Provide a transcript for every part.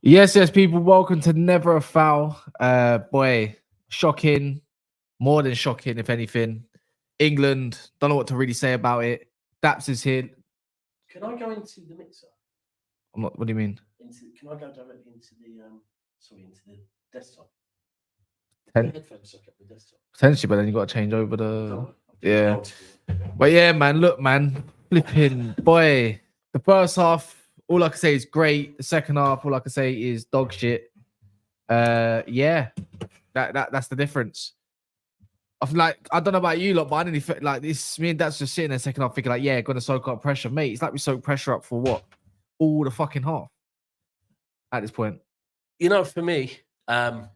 Yes, people. Welcome to Never a Foul. Boy, shocking, more than shocking, if anything. England, don't know what to really say about it. Daps is here. Can I go into the mixer? I'm not. What do you mean? Can I go directly into the into the desktop? Ten- The headphone socket, the desktop. Potentially, but then you got to change over the. Oh, Yeah. But yeah, man. Look, man. Flipping boy. The first half, all I can say is great. The second half, all I can say is dog shit. Yeah. That's the difference. I don't know about you lot, but I didn't feel like this. Me and Dad's just sitting there second half thinking like, yeah, gonna soak up pressure, mate. It's like we soak pressure up for what? All the fucking half at this point. You know, for me, don't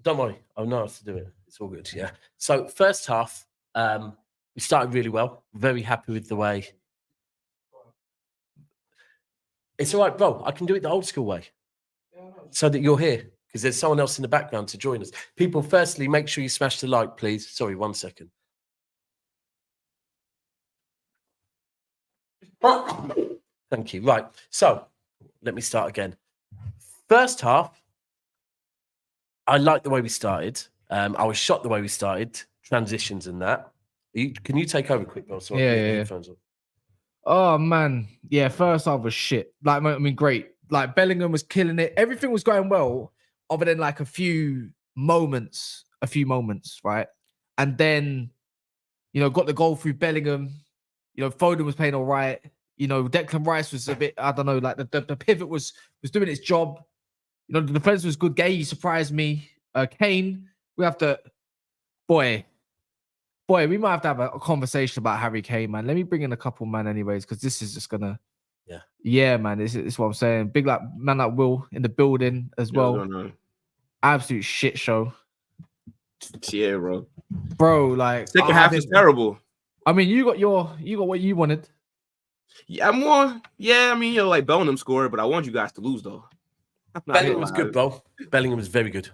worry, I know how to do it. It's all good. Yeah. So first half, we started really well. Very happy with the way. It's all right, bro. I can do it the old school way, so that you're here. Because there's someone else in the background to join us. People, firstly, make sure you smash the like, please. Sorry, 1 second. Thank you. Right. So let me start again. First half, I like the way we started. I was shocked the way we started. Transitions and that. Can you take over quick, bro? So I can get the headphones on. Oh man, yeah. First half was shit. Like I mean, great. Like Bellingham was killing it. Everything was going well, other than like a few moments, right? And then, got the goal through Bellingham. Foden was playing all right. Declan Rice was a bit, I don't know, like the pivot was doing its job. The defense was good. Gay surprised me. Kane, we have to, boy, we might have to have a conversation about Harry Kane, man. Let me bring in a couple, man, anyways, because this is just gonna, yeah, man. This is what I'm saying. Big man like Will in the building as well. Absolute shit show. Yeah, bro. Like second half is terrible. I mean, you got what you wanted. Yeah, more. Yeah, I mean, like Bellingham scored, but I want you guys to lose though. Bellingham was good, bro. Bellingham was very good.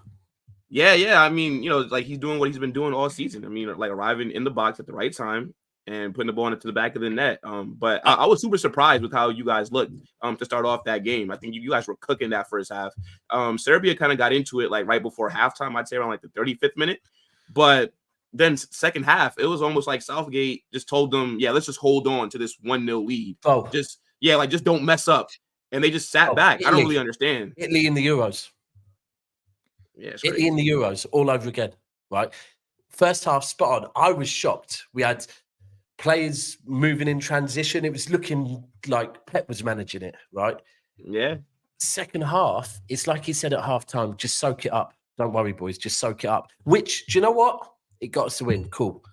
Yeah. I mean, like he's doing what he's been doing all season. I mean, like arriving in the box at the right time and putting the ball into the back of the net. But I was super surprised with how you guys looked to start off that game. I think you guys were cooking that first half. Serbia kind of got into it like right before halftime. I'd say around like the 35th minute. But then second half, it was almost like Southgate just told them, yeah, let's just hold on to this 1-0 lead. Oh, just don't mess up. And they just sat back. Italy. I don't really understand. Italy in the Euros. Yeah, Italy in the Euros all over again, right? First half, spot on. I was shocked. We had players moving in transition. It was looking like Pep was managing it, right? Yeah. Second half, it's like he said at halftime, just soak it up. Don't worry, boys, just soak it up. Which, do you know what? It got us to win. Cool.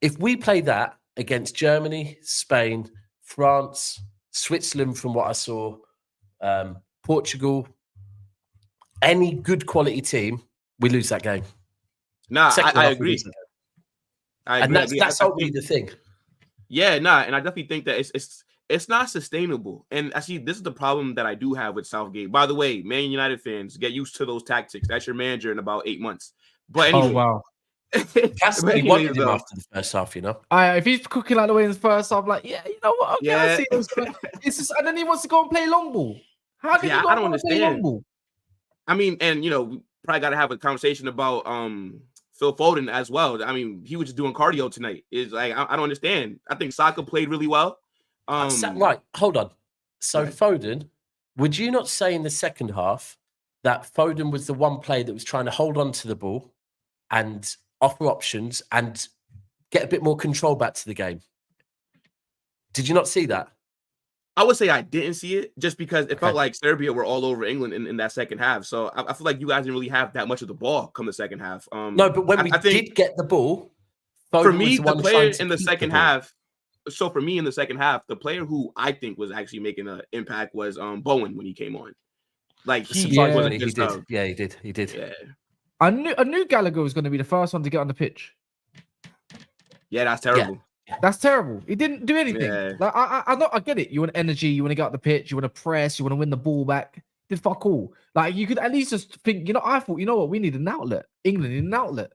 If we play that against Germany, Spain, France, Switzerland, from what I saw, Portugal, any good quality team, we lose that game. Nah, I agree. And that's ultimately the thing. Yeah, and I definitely think that it's not sustainable. And I see this is the problem that I do have with Southgate. By the way, Man United fans, get used to those tactics. That's your manager in about 8 months. But anyway. Oh, wow. Cassidy wanted him after the first half, If he's cooking like the way in the first half, like, yeah, you know what? Okay, I see those. It's just, and then he wants to go and play long ball. How can you go I don't understand. Play long ball? I mean, and we probably got to have a conversation about Phil Foden as well. I mean, he was just doing cardio tonight. It's like I don't understand. I think Saka played really well. Right, hold on. So Foden, would you not say in the second half that Foden was the one player that was trying to hold on to the ball and offer options and get a bit more control back to the game? Did you not see that? I would say I didn't see it just because it felt like Serbia were all over England in that second half. So I feel like you guys didn't really have that much of the ball come the second half. No, but when we did get the ball, Foden for me, the player in the second half. So for me in the second half, the player who I think was actually making an impact was Bowen when he came on. Like he did. Yeah, he did. Yeah. I knew Gallagher was going to be the first one to get on the pitch. Yeah, that's terrible. Yeah. That's terrible. He didn't do anything. Yeah. Like I get it. You want energy. You want to get out the pitch. You want to press. You want to win the ball back. Did fuck all. Like you could at least just think. I thought. You know what? We need an outlet. England need an outlet.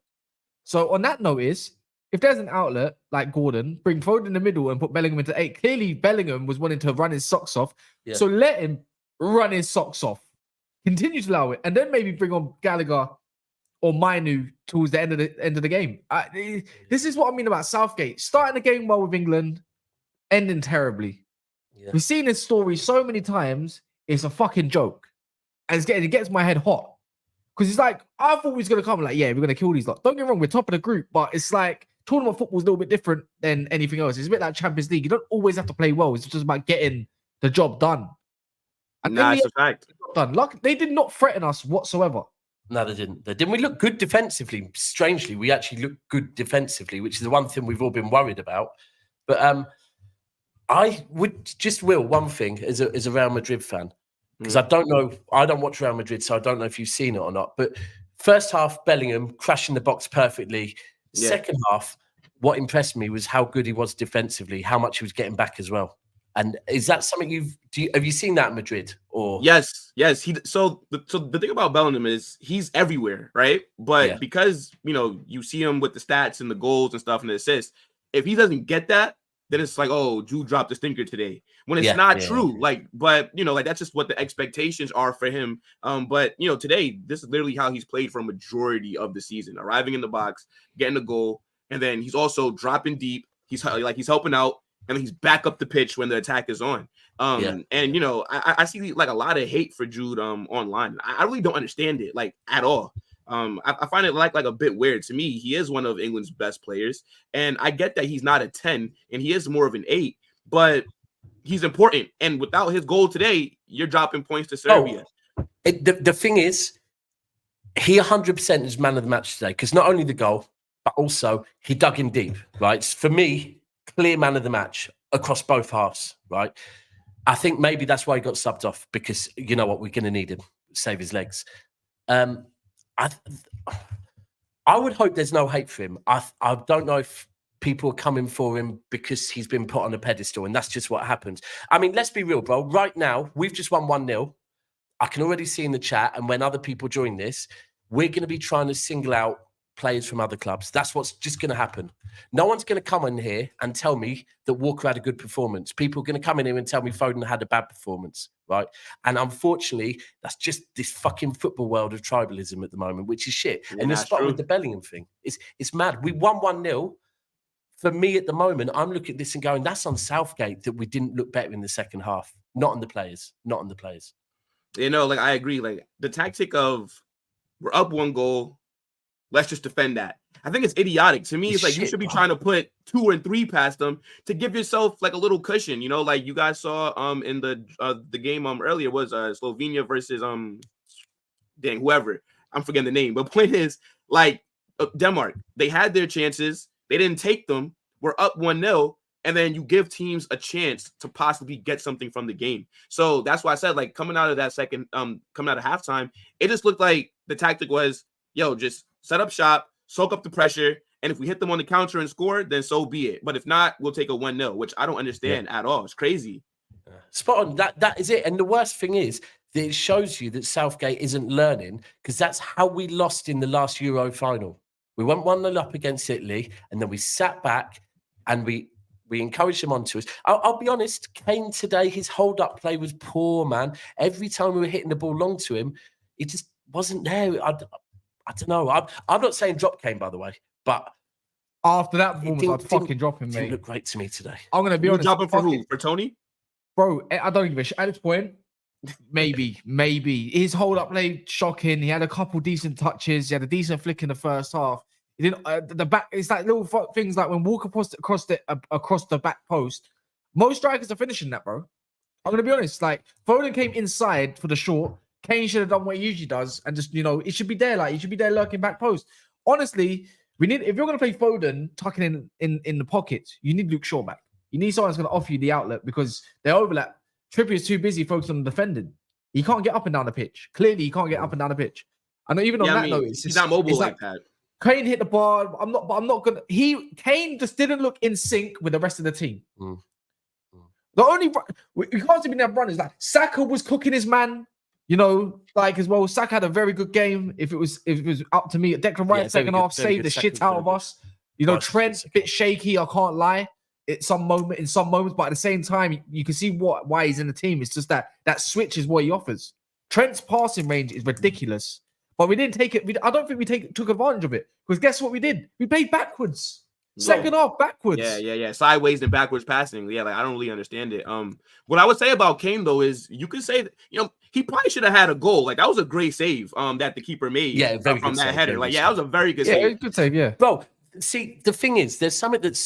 So on that notice, if there's an outlet like Gordon, bring Foden in the middle and put Bellingham into 8. Clearly, Bellingham was wanting to run his socks off. Yeah. So let him run his socks off. Continue to allow it. And then maybe bring on Gallagher or Mainu towards the end of the game. This is what I mean about Southgate. Starting the game well with England, ending terribly. Yeah. We've seen this story so many times. It's a fucking joke. And it gets my head hot. Because it's like, I thought we was going to come like, yeah, we're going to kill these lot. Don't get me wrong, we're top of the group, but it's like, tournament football is a little bit different than anything else. It's a bit like Champions League. You don't always have to play well. It's just about getting the job done. And Nah, it's a fact. Like, they did not threaten us whatsoever. No, they didn't. We look good defensively. Strangely, we actually look good defensively, which is the one thing we've all been worried about. But I would just one thing as a Real Madrid fan, because I don't know, I don't watch Real Madrid, so I don't know if you've seen it or not. But first half, Bellingham crashing the box perfectly. Yeah. Second half, what impressed me was how good he was defensively, how much he was getting back as well. And is that something have you seen that in Madrid? Or Yes. So the thing about Bellingham is he's everywhere, right? But because you see him with the stats and the goals and stuff and the assists, if he doesn't get that, then it's like, oh, Jude dropped a stinker today. When it's not true. Like, but that's just what the expectations are for him. But today, this is literally how he's played for a majority of the season, arriving in the box, getting a goal, and then he's also dropping deep. He's helping out, and then he's back up the pitch when the attack is on. And I see like a lot of hate for Jude online. I really don't understand it like at all. I find it like a bit weird. To me, he is one of England's best players, and I get that he's not a 10 and he is more of an 8, but he's important. And without his goal today, you're dropping points to Serbia. The thing is, he 100% is man of the match today, because not only the goal, but also he dug in deep, right? For me, clear man of the match across both halves, right? I think maybe that's why he got subbed off, because you know what, we're going to need him, save his legs. I would hope there's no hate for him. I don't know if people are coming for him because he's been put on a pedestal, and that's just what happens. I mean, let's be real, bro. Right now, we've just won 1-0. I can already see in the chat, and when other people join this, we're going to be trying to single out players from other clubs. That's what's just going to happen. No one's going to come in here and tell me that Walker had a good performance. People are going to come in here and tell me Foden had a bad performance, right? And unfortunately, that's just this fucking football world of tribalism at the moment, which is shit. Yeah, and the spot with the Bellingham thing, it's mad. We won 1-0. For me at the moment, I'm looking at this and going, that's on Southgate that we didn't look better in the second half. Not on the players. Like I agree. Like the tactic of we're up 1 goal, let's just defend that. I think it's idiotic. To me, it's like you should be trying to put 2 and 3 past them to give yourself like a little cushion. Like you guys saw in the game earlier was Slovenia versus whoever. I'm forgetting the name. But point is, like Denmark, they had their chances, they didn't take them. We're up 1-0, and then you give teams a chance to possibly get something from the game. So that's why I said, like, coming out of halftime, it just looked like the tactic was, just set up shop, soak up the pressure, and if we hit them on the counter and score, then so be it. But if not, we'll take a 1-0, which I don't understand at all. It's crazy. Spot on. That is it. And the worst thing is that it shows you that Southgate isn't learning, because that's how we lost in the last Euro final. We went 1-0 up against Italy, and then we sat back and we encouraged them onto us. I'll be honest, Kane today, his hold-up play was poor, man. Every time we were hitting the ball long to him, it just wasn't there. I don't know. I'm not saying drop Kane, by the way, but after that performance, I'd fucking drop him, mate. Didn't look great to me today. I'm going to be honest. Drop him for who? For Tony? Bro, I don't give a shit. At this point, maybe. His hold-up play, shocking. He had a couple decent touches. He had a decent flick in the first half. He didn't. The back. It's like little things like when Walker passed across the back post. Most strikers are finishing that, bro. I'm going to be honest. Like, Foden came inside for the short. Kane should have done what he usually does and just, it should be there. Like, he should be there lurking back post. Honestly, if you're going to play Foden tucking in the pockets, you need Luke Shaw back. You need someone that's going to offer you the outlet, because they overlap. Trippier's too busy focusing on defending. He can't get up and down the pitch. Clearly, he can't get up and down the pitch. I know even on that note, he's not mobile like that. Kane hit the bar. I'm not gonna. Kane just didn't look in sync with the rest of the team. The only we can't see that run is like Saka was cooking his man. As well. Saka had a very good game. If it was up to me, Declan Rice second half saved the shit out of us. You know, Nice. Trent's a bit shaky. I can't lie. In some moments, but at the same time, you can see why he's in the team. It's just that switch is what he offers. Trent's passing range is ridiculous, but we didn't take it. I don't think we took advantage of it because guess what we did? We played backwards. Second half backwards. Yeah. Sideways and backwards passing. Yeah, like I don't really understand it. What I would say about Kane though is you could say that, you know, he probably should have had a goal. Like that was a great save. That the keeper made. Yeah, very from good that save, header. very Like good that was a very good Yeah, save. good save. Yeah, bro. See, the thing is, there's something that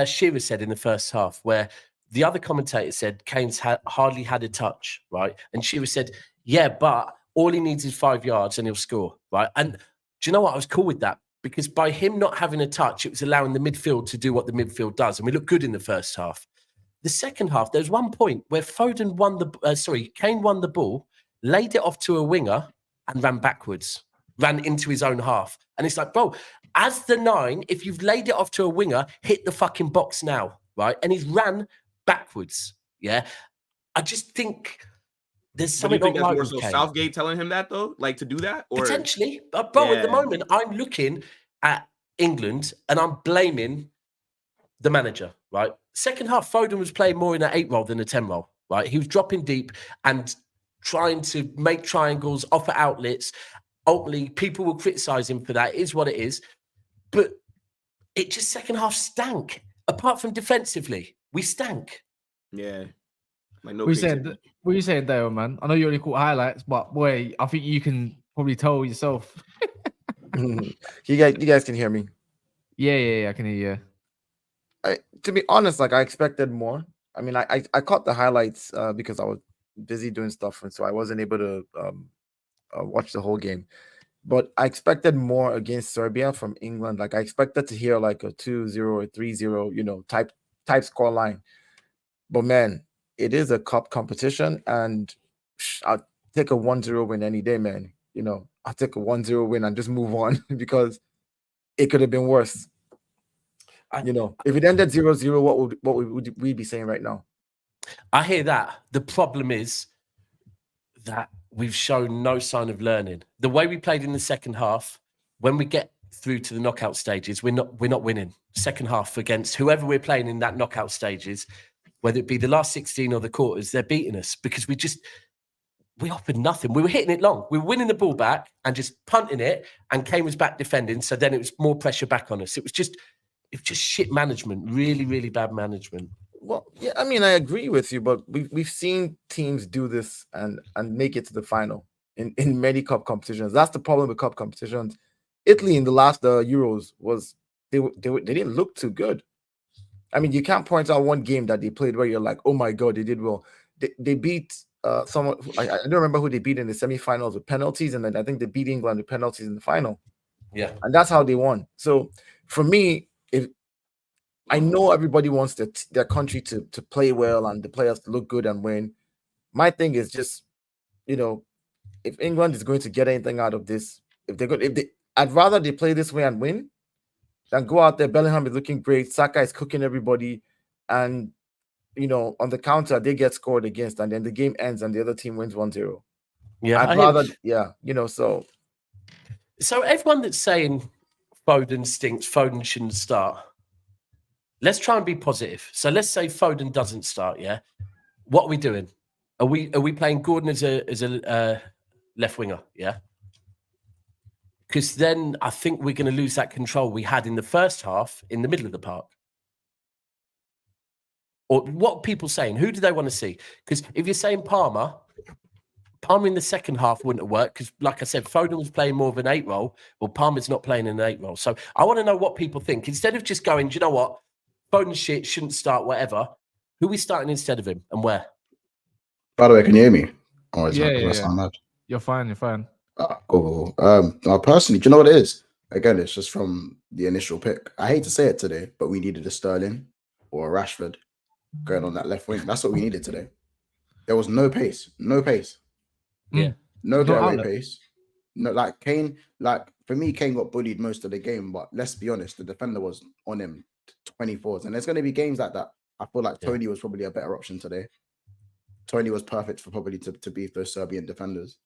Shearer said in the first half where the other commentator said Kane's hardly had a touch, right? And Shearer said, yeah, but all he needs is 5 yards and he'll score, right? And do you know what? I was cool with that because by him not having a touch, it was allowing the midfield to do what the midfield does. And we looked good in the first half. The second half, there's one point where Kane won the ball, laid it off to a winger and ran backwards, ran into his own half. And it's like, bro, as the 9, if you've laid it off to a winger, hit the fucking box now, right? And he's ran backwards, yeah? I just think there's But do something you think not that's right more with so Kane. Southgate telling him that though, like to do that, or Potentially, bro. At the Yeah. moment, I'm looking at England and I'm blaming the manager, right? Second half, Foden was playing more in an 8 role than a 10 role, right? He was dropping deep and trying to make triangles, offer outlets. Ultimately, people will criticize him for that. It is what it is. But it just second half stank. Apart from defensively, we stank. Yeah, like no. What are you saying, Dale, man? I know you only caught highlights, but boy, I think you can probably tell yourself. You guys can hear me. Yeah, I can hear you. To be honest, like I expected more. I mean, I caught the highlights because I was busy doing stuff, and so I wasn't able to watch the whole game. But I expected more against Serbia from England. Like I expected to hear like a 2-0 or 3-0, you know, type score line. But man, it is a cup competition, and I'll take a 1-0 win any day, man. You know, I'll take a 1-0 win and just move on because it could have been worse. You know, if it ended 0-0, what would we be saying right now? I hear that. The problem is that we've shown no sign of learning. The way we played in the second half, when we get through to the knockout stages, we're not winning. Second half against whoever we're playing in that knockout stages, whether it be the last 16 or the quarters, they're beating us because we offered nothing. We were hitting it long. We were winning the ball back and just punting it, and Kane was back defending. So then it was more pressure back on us. It was just shit management, really, really bad management. Well, yeah, I mean, I agree with you, but we've seen teams do this and make it to the final in many cup competitions. That's the problem with cup competitions. Italy in the last Euros was they didn't look too good. I mean, you can't point out one game that they played where you're like, oh my god, they did well. They beat someone. I don't remember who they beat in the semifinals with penalties, and then I think they beat England with penalties in the final. Yeah, and that's how they won. So for me, if I know everybody wants their country to play well and the players to look good and win, my thing is just, you know, if England is going to get anything out of this, I'd rather they play this way and win than go out there. Bellingham is looking great. Saka is cooking everybody, and you know, on the counter they get scored against, and then the game ends and the other team wins 1-0. Yeah, I'd rather, you know, so everyone that's saying Foden stinks, Foden shouldn't start. Let's try and be positive. So let's say Foden doesn't start. Yeah, what are we doing? Are we playing Gordon as a left winger? Yeah, because then I think we're going to lose that control we had in the first half in the middle of the park. Or what are people saying? Who do they want to see? Because if you're saying Palmer in the second half wouldn't have worked because, like I said, Foden was playing more of an 8 role. Well, Palmer's not playing in an 8 role. So I want to know what people think. Instead of just going, do you know what? Foden shit, shouldn't start, whatever. Who are we starting instead of him and where? By the way, can you hear me? Oh, Yeah. You're fine. Cool. Now, personally, do you know what it is? Again, it's just from the initial pick. I hate to say it today, but we needed a Sterling or a Rashford going on that left wing. That's what we needed today. There was no pace. Yeah. No getaway pace. No, like Kane, for me, Kane got bullied most of the game, but let's be honest, the defender was on him 24s. And there's going to be games like that. I feel like Tony was probably a better option today. Tony was perfect for probably to beat those Serbian defenders.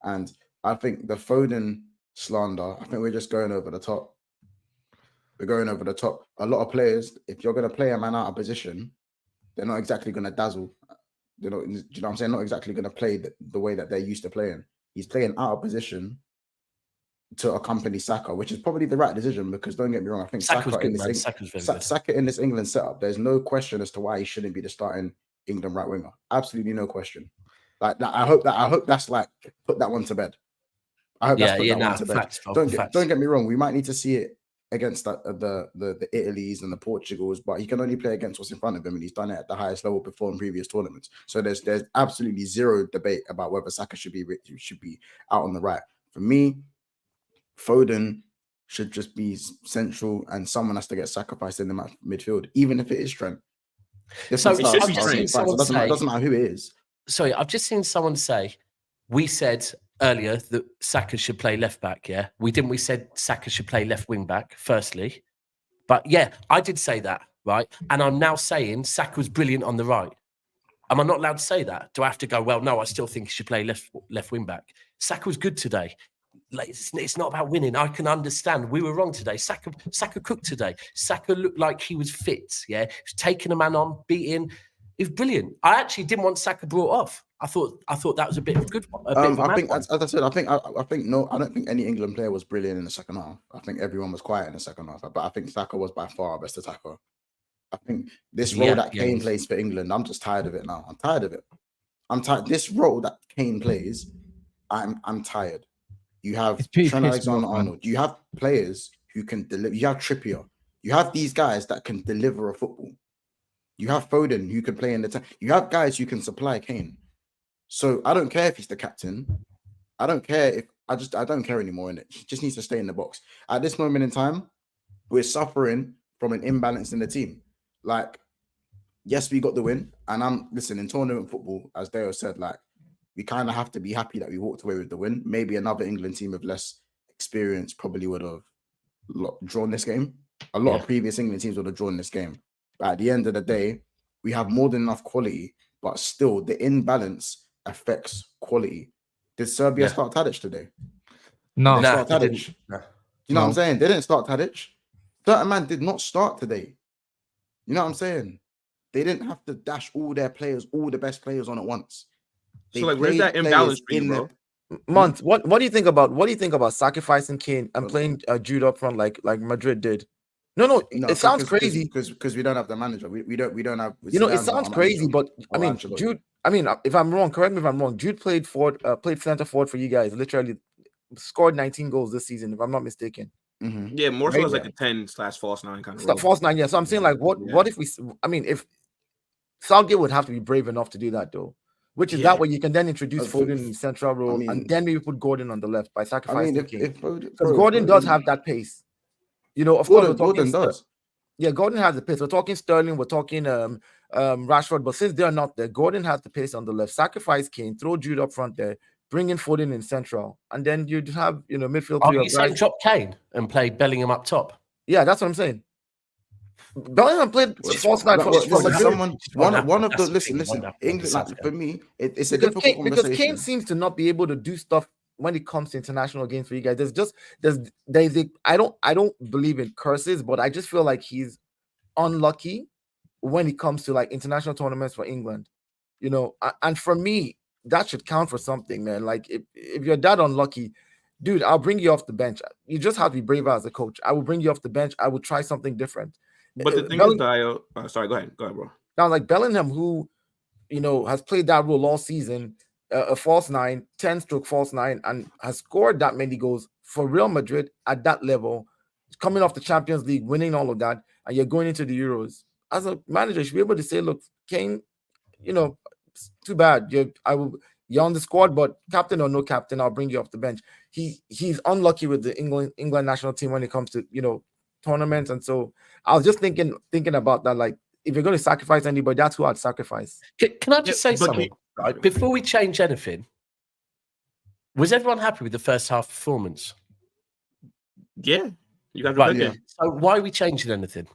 And I think the Foden slander, I think we're just going over the top. we're going over the top. A lot of players, if you're going to play a man out of position, they're not exactly going to dazzle. They're not, do you know what I'm saying? Not exactly going to play the way that they're used to playing. He's playing out of position to accompany Saka, which is probably the right decision, because don't get me wrong, I think Saka's Saka in good, man. this Saka's very good. Saka in this England setup, there's no question as to why he shouldn't be the starting England right winger. Absolutely no question. Like that, I hope that's like put that one to bed. I hope that's put that one to bed. Facts, bro, Don't facts. get me wrong, we might need to see it against the Italys and the Portugals, but he can only play against what's in front of him, and he's done it at the highest level before in previous tournaments. So there's absolutely zero debate about whether Saka should be out on the right. For me, Foden should just be central, and someone has to get sacrificed in the midfield, even if it is Trent. So I've just seen It doesn't matter who it is. Sorry, I've just seen someone say, we said earlier that Saka should play left back, yeah? We said Saka should play left wing back, firstly. But yeah, I did say that, right? And I'm now saying Saka was brilliant on the right. Am I not allowed to say that? Do I have to go, well, no, I still think he should play left wing back? Saka was good today. Like, it's not about winning. I can understand. We were wrong today. Saka cooked today. Saka looked like he was fit, yeah? He was taking a man on, beating. It was brilliant. I actually didn't want Saka brought off. I thought that was a bit of a good one. I think, as I said, I think no, I don't think any England player was brilliant in the second half. I think everyone was quiet in the second half. But I think Saka was by far our best attacker. I think this role that Kane plays for England, I'm just tired of it now. I'm tired of it. I'm tired. This role that Kane plays, I'm tired. You have Trent Alexander-Arnold. You have players who can deliver. You have Trippier. You have these guys that can deliver a football. You have Foden who can play in the time. You have guys who can supply Kane. So I don't care if he's the captain. I don't care if I don't care anymore in it. He just needs to stay in the box. At this moment in time, we're suffering from an imbalance in the team. Like, yes, we got the win. And in tournament football, as Deo said, like, we kind of have to be happy that we walked away with the win. Maybe another England team with less experience probably would have drawn this game. A lot of previous England teams would have drawn this game. But at the end of the day, we have more than enough quality, but still the imbalance affects quality. Did Serbia start Tadic today? No. They didn't start Tadic. You know what I'm saying? They didn't start Tadic. Certain man did not start today. You know what I'm saying? They didn't have to dash all their players, all the best players on at once. So like, where's that imbalance for you, bro? Month. What do you think about sacrificing Kane and playing Jude up front like Madrid did? No, it sounds crazy because we don't have the manager. We don't have. It sounds crazy, but I mean, Jude. I mean, if I'm wrong, correct me if I'm wrong. Jude played center forward for you guys. Literally scored 19 goals this season, if I'm not mistaken. Mm-hmm. Yeah, more so as like a 10/false 9 kind of role. False 9, yeah. So I'm saying, like, what if we? I mean, if Southgate would have to be brave enough to do that, though. Which is that way you can then introduce Foden in the central role, and then maybe put Gordon on the left by sacrificing Kane. Because Gordon does have that pace. You know, of course, Gordon does. Yeah, Gordon has the pace. We're talking Sterling, we're talking Rashford, but since they're not there, Gordon has the pace on the left. Sacrifice Kane, throw Jude up front there, bring in Foden in central, and then you'd have midfield. Are you saying drop Kane and play Bellingham up top? Yeah, that's what I'm saying. Bellingham played false nine for someone. One of the listen. England, like, for me, it's a difficult conversation because Kane seems to not be able to do stuff when it comes to international games for you guys. I don't believe in curses, but I just feel like he's unlucky when it comes to like international tournaments for England. And for me, that should count for something, man. Like if you're that unlucky, dude, I'll bring you off the bench. You just have to be braver as a coach. I will bring you off the bench. I will try something different. But the thing is, Dio, sorry, go ahead, bro. Now, like Bellingham, who has played that role all season, a false 9, 10-stroke false 9, and has scored that many goals for Real Madrid at that level, coming off the Champions League, winning all of that, and you're going into the Euros. As a manager, you should be able to say, look, Kane, too bad. You're on the squad, but captain or no captain, I'll bring you off the bench. He's unlucky with the England national team when it comes to tournaments, and so I was just thinking about that. Like, if you're going to sacrifice anybody, that's who I'd sacrifice. Can I just say something? Right, before we change anything, was everyone happy with the first half performance? Yeah, you guys right. Yeah. So why are we changing anything?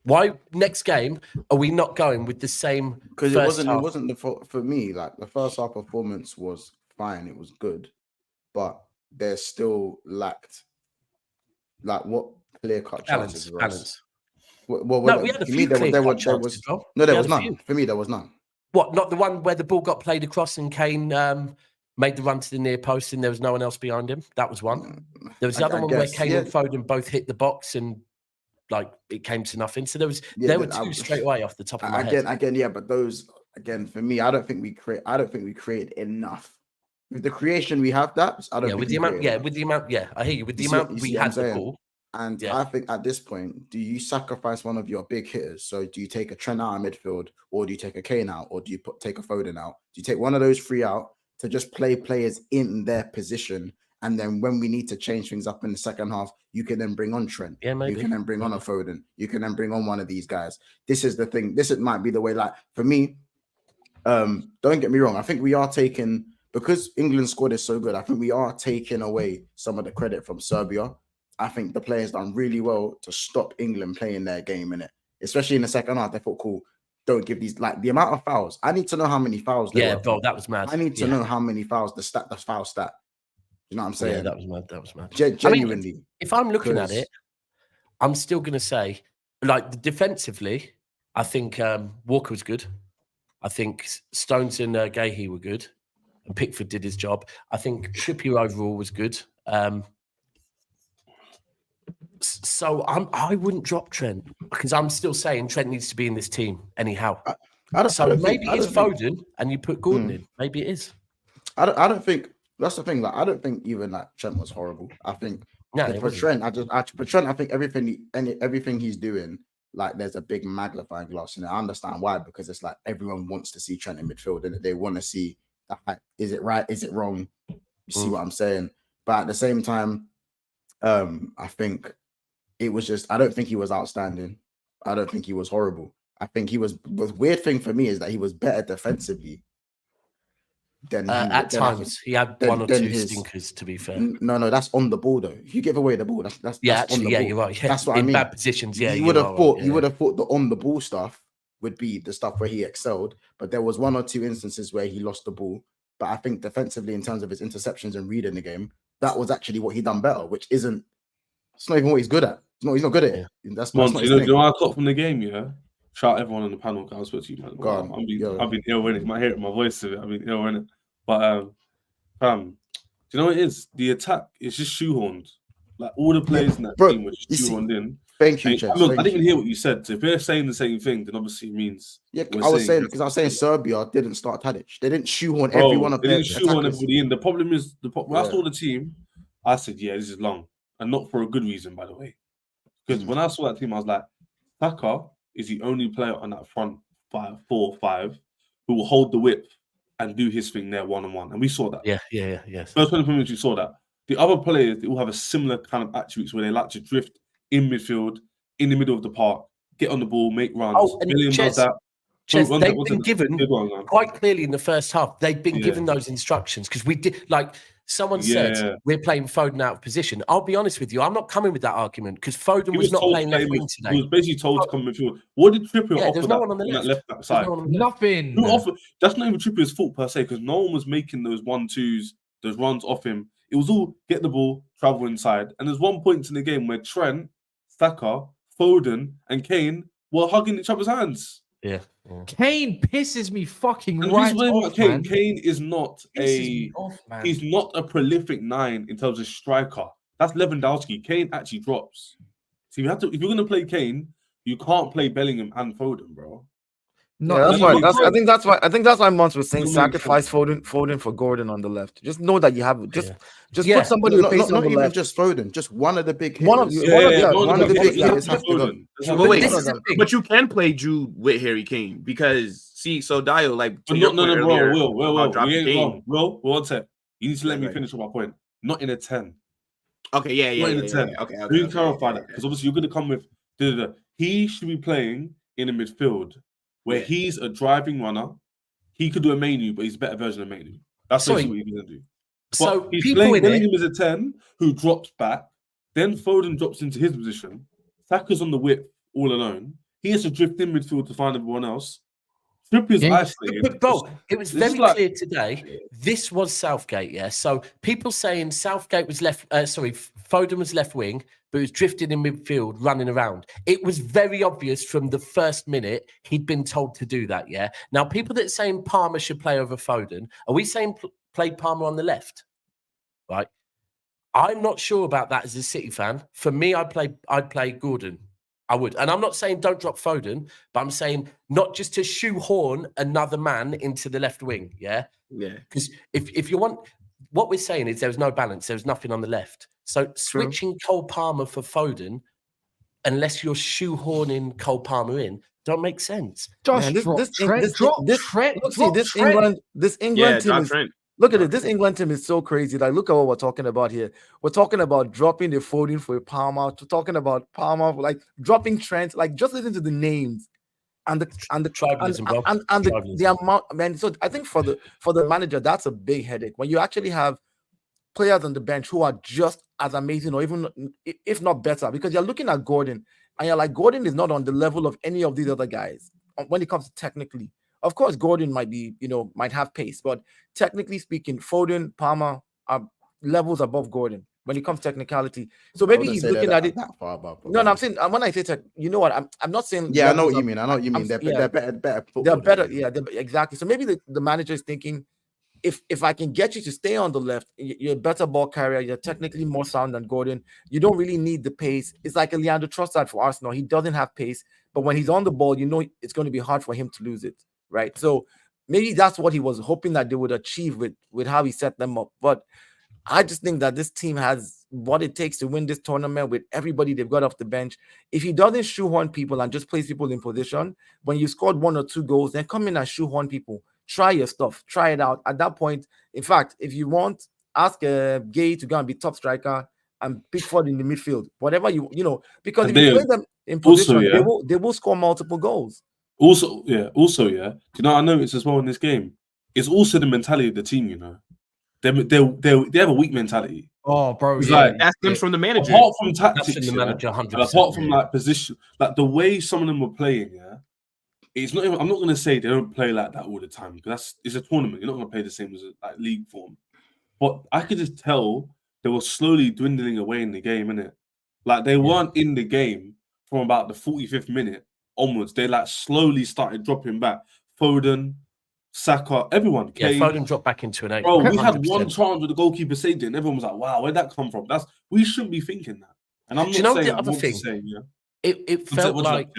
Why next game are we not going with the same? Because it wasn't the for me. Like, the first half performance was fine, it was good, but there still lacked. Like, what clear-cut chances. Balance. Well, No, we had a few clear-cut chances, bro. No, there We was had a none. few. For me, there was none. What? Not the one where the ball got played across and Kane made the run to the near post and there was no one else behind him. That was one. There was the other one where Kane and Foden both hit the box and like it came to nothing. So there were two straight away off the top of my head. Again, yeah, but those again for me, I don't think we created enough. With the creation we have, that I don't. Yeah, think with the amount. Yeah, I hear you. With the amount we had the ball. And I think at this point, do you sacrifice one of your big hitters? So do you take a Trent out of midfield, or do you take a Kane out, or do you take a Foden out? Do you take one of those three out to just play players in their position? And then when we need to change things up in the second half, you can then bring on Trent. Yeah, maybe. You can then bring on a Foden. You can then bring on one of these guys. This is the thing. Might be the way. Like for me, don't get me wrong. I think we are taking, because England's squad is so good, I think we are taking away some of the credit from Serbia. I think the players done really well to stop England playing their game in it, especially in the second half. They thought, cool, don't give these, like the amount of fouls. I need to know how many fouls there were. Bro, that was mad. I need to know how many fouls, the foul stat. You know what I'm saying? Yeah, that was mad. That was mad. Genuinely. I mean, if I'm looking at it, I'm still going to say, like, defensively, I think Walker was good. I think Stones and Gahey were good. And Pickford did his job. I think Trippier overall was good. So I wouldn't drop Trent because I'm still saying Trent needs to be in this team anyhow. Maybe it's Foden and you put Gordon in. Maybe it is. I don't think that's the thing. Like I don't think even like Trent was horrible. I think for Trent, I think everything he's doing, like there's a big magnifying glass in it. I understand why, because it's like everyone wants to see Trent in midfield and they want to see is it right, is it wrong? You see what I'm saying? But at the same time, I think it was just, I don't think he was outstanding. I don't think he was horrible. I think he was, the weird thing for me is that he was better defensively than at times. He had one or two stinkers, to be fair. No, that's on the ball though. If you give away the ball, that's on the ball. You're right. Yeah. That's what I mean. In bad positions, you would have thought the on the ball stuff would be the stuff where he excelled, but there was one or two instances where he lost the ball. But I think defensively, in terms of his interceptions and reading the game, that was actually what he done better, which isn't. It's not even what he's good at. He's not good at it. That's not his thing. You know I caught from the game, yeah. Shout everyone on the panel. I was supposed to you, man. I've been ill in it. My hair, my voice of it. I've been ill in it. But do you know what it is? The attack is just shoehorned. Like all the players in that team were just shoehorned in. Thank you, Chess. I didn't even hear what you said. So if they're saying the same thing, then obviously it means I was saying Serbia didn't start Tadic. They didn't shoehorn every one of them. They didn't shoehorn everybody in. The problem is when I saw the team, I said, yeah, this is long. And not for a good reason, by the way. Because when I saw that team, I was like, Saka is the only player on that front 4 or 5 who will hold the whip and do his thing there one-on-one. And we saw that. Yes. First 20 minutes, we saw that. The other players, they all have a similar kind of attributes where they like to drift in midfield, in the middle of the park, get on the ball, make runs. Oh, and does that. They've been given quite clearly in the first half. They've been given those instructions because we did, like someone said, we're playing Foden out of position. I'll be honest with you, I'm not coming with that argument because Foden was not playing left wing today. He was basically told to come midfield. What did Trippier offer? There's no one on the left back side. Nothing. That's not even Trippier's fault per se because no one was making those 1-2s, those runs off him. It was all get the ball, travel inside. And there's one point in the game where Trent, Saka, Foden, and Kane were hugging each other's hands. Yeah. Kane pisses me fucking and right off, Kane. man. Kane is not he's not a prolific 9 in terms of striker. That's Lewandowski. Kane actually drops. So you have to, if you're gonna play Kane, you can't play Bellingham and Foden, bro. No, that's why. I think that's why Mons was saying sacrifice Foden for Gordon on the left. Just know that you have just put somebody not on the even left. just Foden, just one of the big One of the big hitters have to go. But you can play Jude with Harry Kane because so Dio bro. Will, one sec. You need to let me finish my point. Not in a 10. Okay, yeah. In a 10. Okay. We can clarify that because obviously you're going to come with he should be playing in a midfield where he's a driving runner. He could do a Mainu, but he's a better version of Mainu. That's basically what he's going to do. So he's playing Bellingham as a 10 who drops back. Then Foden drops into his position. Saka's on the whip all alone. He has to drift in midfield to find everyone else. Trippier's Yeah. isolated. But bro, it was this is very like- clear today. This was Southgate, yeah. So people saying Southgate was Foden was left wing, but was drifting in midfield, running around. It was very obvious from the first minute he'd been told to do that, yeah. Now, people that are saying Palmer should play over Foden, are we saying play Palmer on the left? Right. I'm not sure about that as a City fan. For me, I'd play Gordon. I would. And I'm not saying don't drop Foden, but I'm saying not just to shoehorn another man into the left wing. Yeah. Yeah. Because if you want, what we're saying is there's no balance. There's nothing on the left. So switching Cole Palmer for Foden, unless you're shoehorning Cole Palmer in, don't make sense. Just Man, drop this Trent. Drop Trent. Look, see, drop this Trent. England Yeah, team drop is. Trent. Look at it. This England team is so crazy. Like, look at what we're talking about here. We're talking about dropping the Foden for Palmer. We're talking about Palmer, like dropping Trent. Like, just listen to the names and the Tribalism, bro. and the amount. Man, so I think for the manager, that's a big headache when you actually have players on the bench who are just as amazing, or even if not better, because you're looking at Gordon and you're like, Gordon is not on the level of any of these other guys when it comes to technically. Of course, Gordon might have pace, but technically speaking, Foden, Palmer are levels above Gordon when it comes to technicality. So maybe he's looking at it that far above. No, I'm saying when I say tech, you know what? I'm not saying. Yeah, I know what levels you mean. I know what you mean. They're better. They're football better. than you. Yeah, exactly. So maybe the manager is thinking, if I can get you to stay on the left, you're a better ball carrier. You're technically more sound than Gordon. You don't really need the pace. It's like a Leandro Trossard for Arsenal. He doesn't have pace, but when he's on the ball, it's going to be hard for him to lose it, right? So maybe that's what he was hoping that they would achieve with how he set them up. But I just think that this team has what it takes to win this tournament with everybody they've got off the bench. If he doesn't shoehorn people and just place people in position, when you scored 1 or 2 goals, then come in and shoehorn people. Try your stuff. Try it out. At that point, in fact, if you want, ask Gay to go and be top striker and Pickford in the midfield. Whatever because if you play them in position, they will score multiple goals. Also, yeah. Do you know what I noticed as well in this game? It's also the mentality of the team, you know. They have a weak mentality. Oh, bro, It's yeah. like That stems from the manager. apart from That's tactics, in the manager, 100%. and apart from like position, like the way some of them were playing, yeah. It's not even, I'm not gonna say they don't play like that all the time because it's a tournament. You're not gonna play the same as like league form. But I could just tell they were slowly dwindling away in the game, innit? Like they weren't in the game from about the 45th minute onwards. They like slowly started dropping back. Foden, Saka, everyone. Yeah, Kane. Foden dropped back into an 8. Bro, we had 100%. one chance with the goalkeeper saved it, and everyone was like, "Wow, where'd that come from?" We shouldn't be thinking that. And I'm not Do you know saying the I other want to thing? say, yeah. It felt like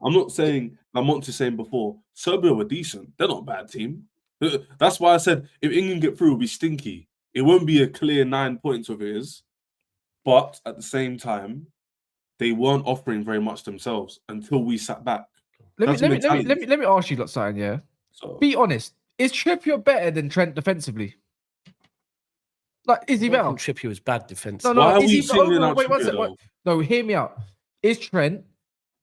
I'm not saying I want to say before Serbia were decent. They're not a bad team. That's why I said if England get through, it'll be stinky. It won't be a clear 9 points of it is, but at the same time, they weren't offering very much themselves until we sat back. Let me ask you lot something. Yeah, So be honest. Is Trippier better than Trent defensively? Like, is he I better? don't think Trippier was bad defense. No, why are is we he? singling out Wait, one Trippier, sec. though? No, hear me out. Is Trent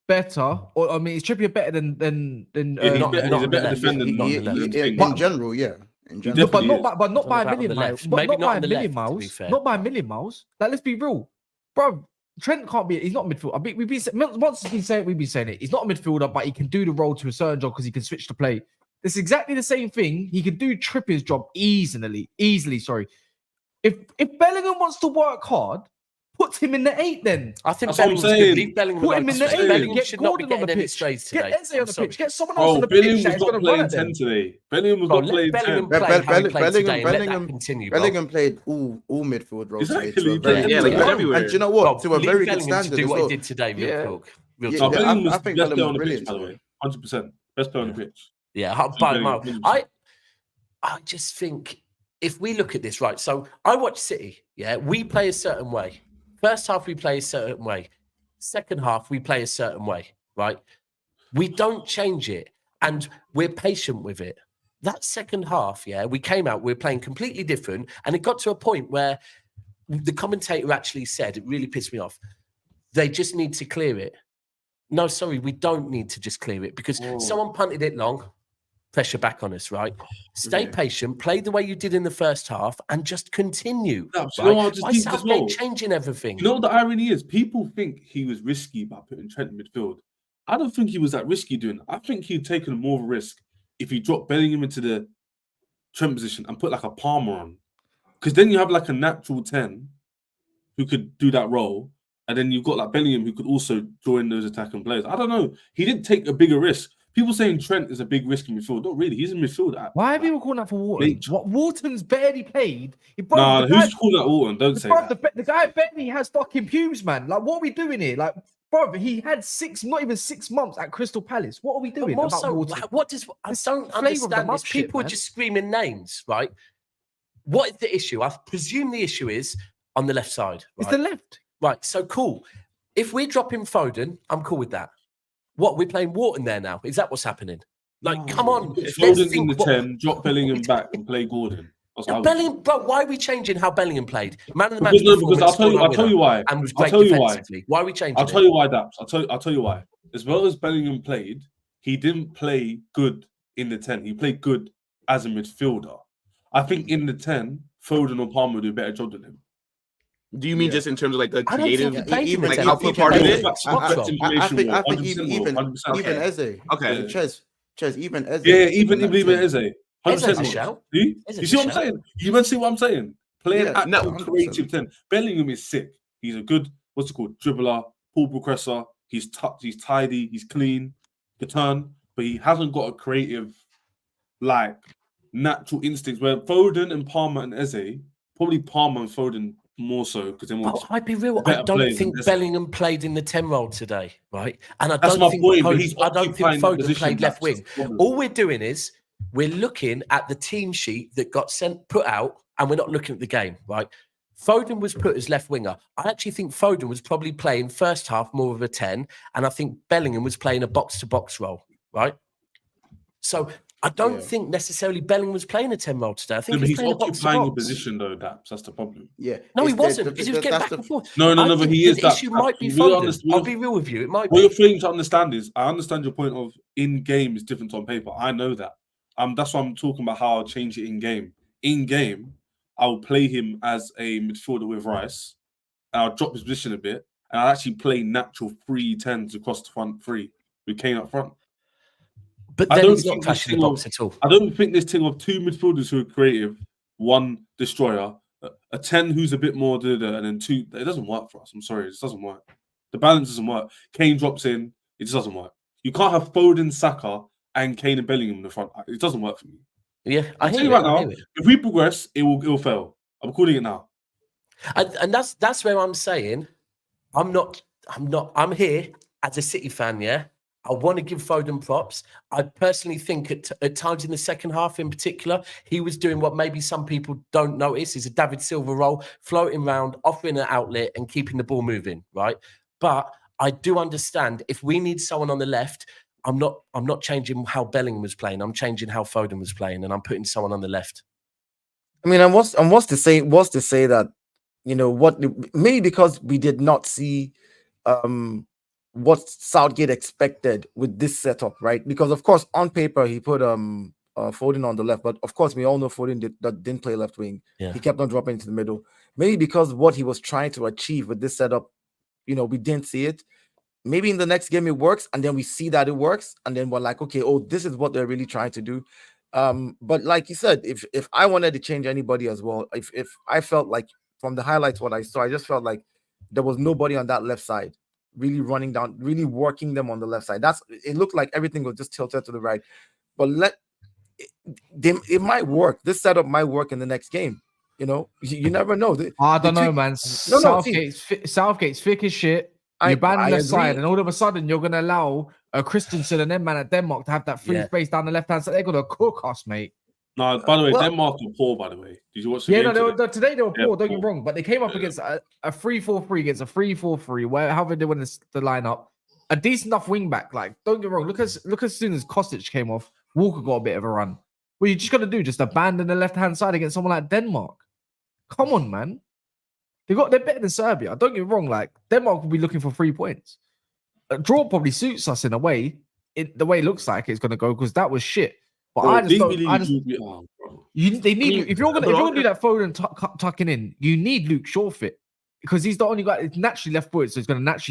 better, or I mean, is Trippier better than? Yeah, he's not better, on he's a the better left. defender. Not on the left. In general, yeah. In general. No, but definitely not by a What about million on the miles. left? But Maybe not not by on a the million left, to be miles. fair. Not by a million miles. Like, let's be real, bro. Trent can't be. He's not a midfielder. I mean, once he's been saying, we've been saying it. He's not a midfielder, but he can do the role to a certain job because he can switch to play. It's exactly the same thing. He can do Trippier's job easily. Sorry. If Bellingham wants to work hard, put him in the 8 then. I think That's what I'm Bellingham's good. saying. Leave Bellingham Put alone. him in the That's 8. what I'm saying. Bellingham Get should not be Gordon on the getting any pitch. strays Get today. Eze on the pitch. Get someone else Bro, on the Bellingham pitch that was is not going to run playing at 10 them. today. Bellingham was Bro, not playing let 10. Bellingham play how he played today and let that continue, bro. Bellingham played all midfield roles. today to a Exactly, very yeah, like good- everywhere. And do you know what? Bro, To a leave very good Bellingham to standard do as what well. he did today. Real Yeah. talk. Real Yeah, No, talk. Bellingham was I the think best player Bellingham on the was pitch, by the brilliant way. 100%. Best player on the pitch. Yeah, by a mile. Bellingham, 100%. I just think if we look at this, right? So I watch City, yeah, we play a certain way. First half, we play a certain way. Second half, we play a certain way, right? We don't change it and we're patient with it. That second half, yeah, we came out, we were playing completely different. And it got to a point where the commentator actually said, it really pissed me off, they just need to clear it. No, sorry, we don't need to just clear it because someone punted it long. Pressure back on us, right? Stay patient, play the way you did in the first half, and just continue. No, right? you know what I just Why think as Southgate well? changing everything? You know what the irony is? People think he was risky by putting Trent in midfield. I don't think he was that risky doing it. I think he'd taken more of a risk if you drop Bellingham into the Trent position and put like a Palmer on, because then you have like a natural 10 who could do that role, and then you've got like Bellingham who could also join those attacking players. I don't know. He didn't take a bigger risk. People saying Trent is a big risk in midfield. Not really. He's in midfield. Why are people calling that for Wharton? What, Wharton's barely played. Nah, who's calling that Wharton? Don't say that. The guy barely has fucking pubes, man. Like, what are we doing here? Like, bro, he had not even 6 months at Crystal Palace. What are we doing about Wharton? What does I don't understand this? Shit, People are man. just screaming names, right? What is the issue? I presume the issue is on the left side. Right? It's the left. Right, so cool. If we're dropping Foden, I'm cool with that. What, we're playing Wharton there now? Is that what's happening? Like, come on. Foden in the 10, drop Bellingham back and play Gordon. Bellingham, bro, why are we changing how Bellingham played? Man of the match. Because I'll tell you why. And was great defensively. Why are we changing? I'll tell you why, Daps. I'll tell you why. As well as Bellingham played, he didn't play good in the 10. He played good as a midfielder. I think in the 10, Foden or Palmer would do a better job than him. Do you mean just in terms of like the I don't think creative, he played in the like 10. output part of it? I think even Okay. Eze. Okay. Ches, even Eze. Yeah, even Eze. Eze's a 100%. shout. See? Eze's You a see what I'm shout. saying? You must see what I'm saying? Playing Yeah, actual 100%. creative 10. Bellingham is sick. He's a good, what's it called, dribbler, ball progressor. He's tidy, he's clean, the turn, but he hasn't got a creative, like, natural instincts. Where Foden and Palmer and Eze, probably Palmer and Foden more so, because they're more. But I'd be real. I better don't players think than Eze. Bellingham played in the 10 role today, right? And I That's don't my think point, but Foden, he's I don't think occupying that Foden position, played left that's wing. the problem. All we're doing is we're looking at the team sheet that got put out, and we're not looking at the game, right? Foden was put as left winger. I actually think Foden was probably playing first half more of a 10, and I think Bellingham was playing a box-to-box role, right? So I don't think necessarily Bellingham was playing a 10 role today. I think No, but he's he's playing a occupying a box-to-box. position though, Daps. That's the problem. Yeah. No, he It's wasn't, because he was getting that's back and forth. No, I but think he is. the issue might be Foden. I'll be real with you. It might What be. you're failing to understand is, I understand your point of in game is different on paper. I know that. That's why I'm talking about how I'll change it in game. In game, I'll play him as a midfielder with Rice, and I'll drop his position a bit, and I'll actually play natural 3-10s across the front three with Kane up front. But I then don't he's not think clashing this the thing box at all. I don't think this thing of two midfielders who are creative, one destroyer, a 10 who's a bit more, and then two. It doesn't work for us. I'm sorry, it just doesn't work. The balance doesn't work. Kane drops in, it just doesn't work. You can't have Foden, Saka, and Kane and Bellingham in the front. It doesn't work for me. Yeah, I'll tell you right now, if we progress, it will fail. I'm calling it now. And that's where I'm saying I'm here as a City fan, yeah. I want to give Foden props. I personally think at times in the second half in particular, he was doing what maybe some people don't notice is a David Silva role, floating around, offering an outlet and keeping the ball moving, right? But I do understand if we need someone on the left, I'm not changing how Bellingham was playing. I'm changing how Foden was playing, and I'm putting someone on the left. I mean, and what's to say that, you know, maybe because we did not see what Southgate expected with this setup, right? Because of course on paper he put Foden on the left, but of course we all know Foden didn't play left wing. Yeah. He kept on dropping into the middle. Maybe because what he was trying to achieve with this setup, you know, we didn't see it. Maybe in the next game it works, and then we see that it works, and then we're like, okay, oh, this is what they're really trying to do. But like you said, if I wanted to change anybody as well, if I felt like from the highlights what I saw, I just felt like there was nobody on that left side really running down, really working them on the left side. It looked like everything was just tilted to the right. But it might work. This setup might work in the next game. You know, you never know. I don't know, man. Southgate's thick as shit. You ban the left side, and all of a sudden you're gonna allow a Christensen and them man at Denmark to have that free space down the left hand side. They're gonna cook us, mate. No, by the way, Denmark were poor. By the way, did you watch the game? Today they were poor. Don't get me wrong, but they came up against a 3-4-3 against a 3-4-3. However they win the lineup, a decent enough wing back. Like, don't get me wrong. Look as soon as Kostic came off, Walker got a bit of a run. What you just got to do, just abandon the left hand side against someone like Denmark. Come on, man. They're better than Serbia. Don't get me wrong. Like, Denmark will be looking for 3 points. A draw probably suits us in a way. The way it looks like it's going to go, because that was shit. But Bro, if you're gonna do that Foden tucking in, you need Luke Shaw fit, because he's the only guy. It's naturally left footed, so he's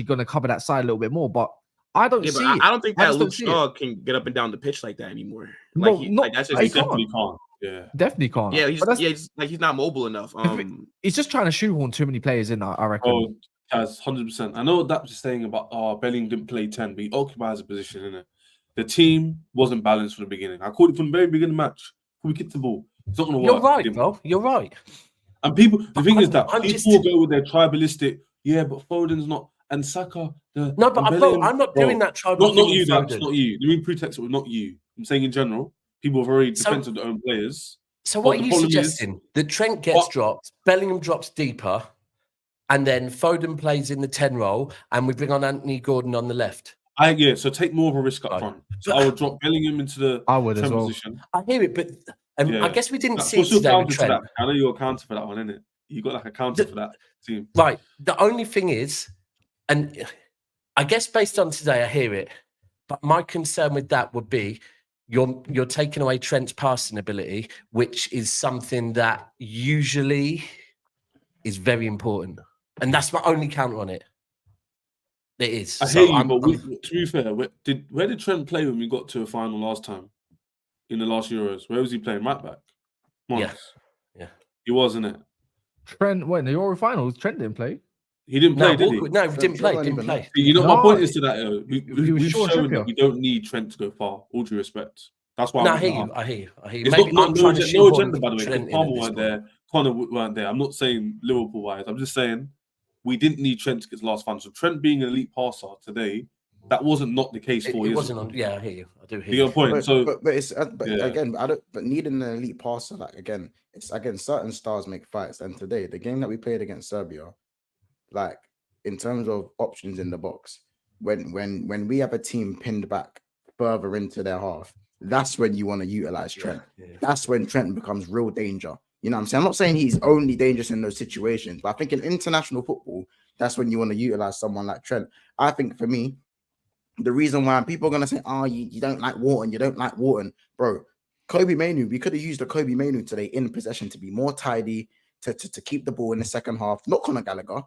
gonna cover that side a little bit more. But I don't see it. I don't think that Luke Shaw can get up and down the pitch like that anymore. Like, No, not- that's he just can't. Definitely can't. Yeah. Definitely can't. yeah. But that's- He's not mobile enough. he's just trying to shoehorn too many players in. I reckon. Oh, Kaz, 100%. I know what Daps is saying about Bellingham didn't play 10, but he occupies a position in it. The team wasn't balanced from the beginning. I called it from the very beginning of the match. We kicked the ball. It's not going to work. You're right, bro. You're right. And people, the thing is that I'm people just- will go with their tribalistic, yeah, but Foden's not, and Saka. No, but I'm not doing that tribal Not thing you, with Daps, Foden. not you. The mean pretext with not you. I'm saying in general, people are very defensive of their own players. So But what the are you problem is- suggesting? That Trent gets What- dropped, Bellingham drops deeper, and then Foden plays in the 10 role, and we bring on Anthony Gordon on the left. So take more of a risk up Right. front. So I would drop Bellingham into the I would as 10 well. position. I hear it, but Yeah. I guess we didn't see it What's your today with counter to Trent. that? I know you're a counter for that one, innit? You got like a counter for that team. Right. The only thing is, and I guess based on today, I hear it, but my concern with that would be you're taking away Trent's passing ability, which is something that usually is very important. And that's my only counter on it. It is. I So hear you, I'm- but I'm- to be fair, where did Trent play when we got to a final last time in the last Euros? Where was he playing? Right back. Yeah. He wasn't it. Trent, when the Euro finals, Trent didn't play. He didn't play, no, did he? Walker, no, Trent didn't play. wasn't Didn't even play. You know, No, my point is to that. he was We've short shown Trippier. that we don't need Trent to go far. All due respect. That's why No, I I'm hear bringing you. it up. I hear you. I hear you. It's Maybe not I'm no, trying to no shoehorn agenda, by the way. Trent Because in Palmer at this weren't point. there, Connor weren't there. I'm not saying Liverpool wise. I'm just saying we didn't need Trent to get the last final. So Trent being an elite passer today, that wasn't not the case 4 It years wasn't ago. on. Yeah, I hear you. I do hear You get you. a point. So but it's Yeah. again, I don't. But needing an elite passer, like again, it's again certain stars make fights. And today, the game that we played against Serbia, like in terms of options in the box, when we have a team pinned back further into their half, that's when you want to utilize Trent. Yeah. That's when Trent becomes real danger. You know what I'm saying? I'm not saying he's only dangerous in those situations, but I think in international football, that's when you want to utilize someone like Trent. I think for me, the reason why people are going to say, oh, you don't like Wharton, bro. Kobe Mainu, we could have used the Kobe Mainu today in possession to be more tidy, to keep the ball in the second half. Not Conor Gallagher.